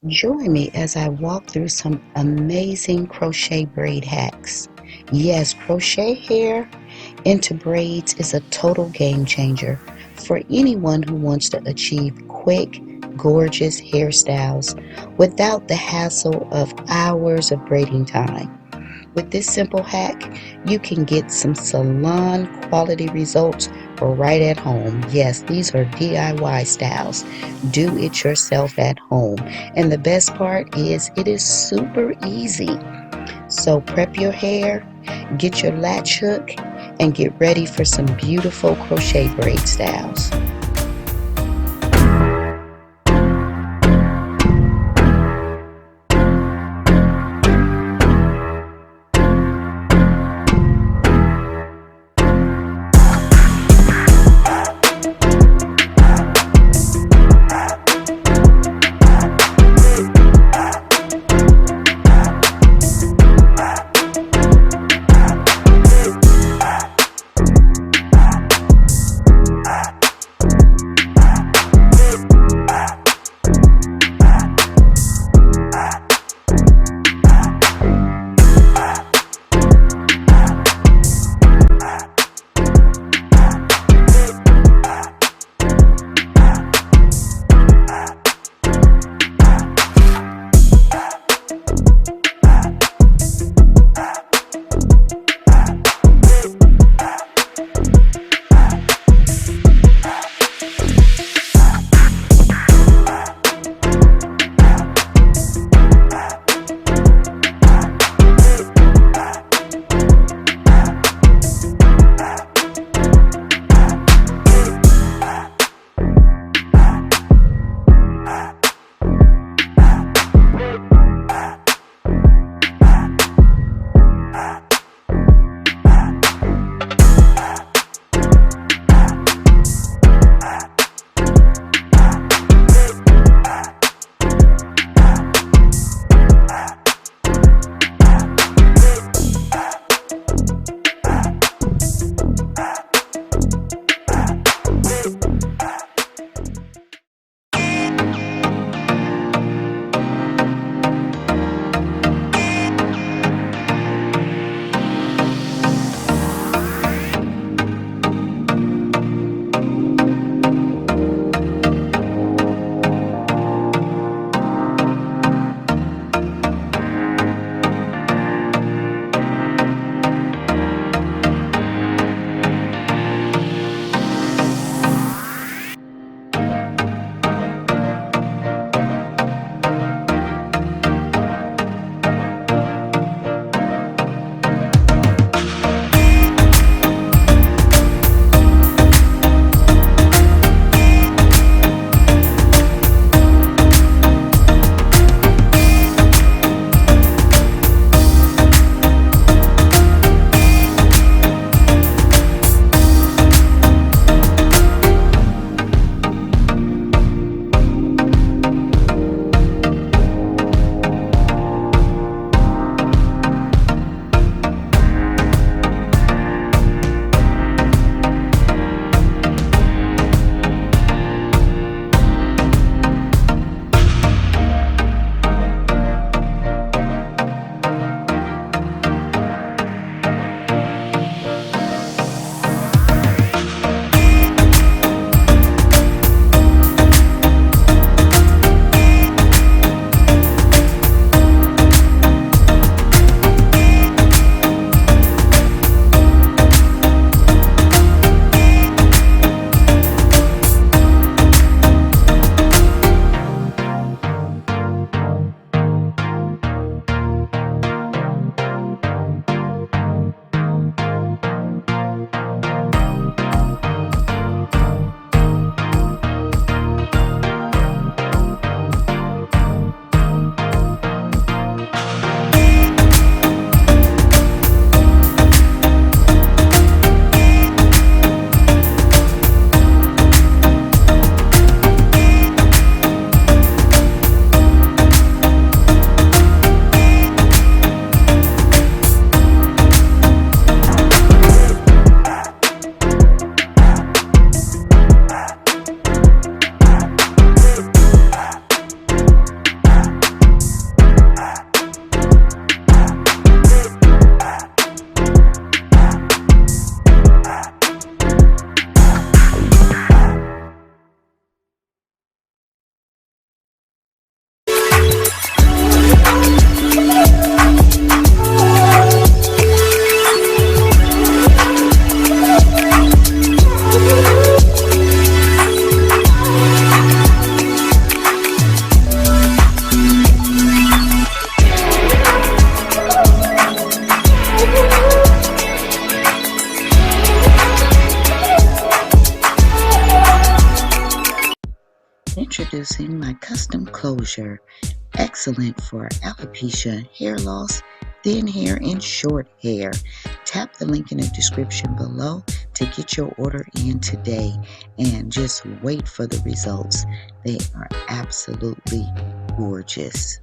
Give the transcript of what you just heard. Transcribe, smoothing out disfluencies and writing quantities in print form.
Join me as I walk through some amazing crochet braid hacks. Yes, crochet hair into braids is a total game changer for anyone who wants to achieve quick, gorgeous hairstyles without the hassle of hours of braiding time. With this simple hack, you can get some salon quality results right at home. Yes, these are DIY styles. Do it yourself at home. And the best part is it is super easy. So prep your hair, get your latch hook, and get ready for some beautiful crochet braid styles. using my custom closure. Excellent for alopecia, hair loss, thin hair, and short hair. Tap the link in the description below to get your order in today and just wait for the results. They are absolutely gorgeous.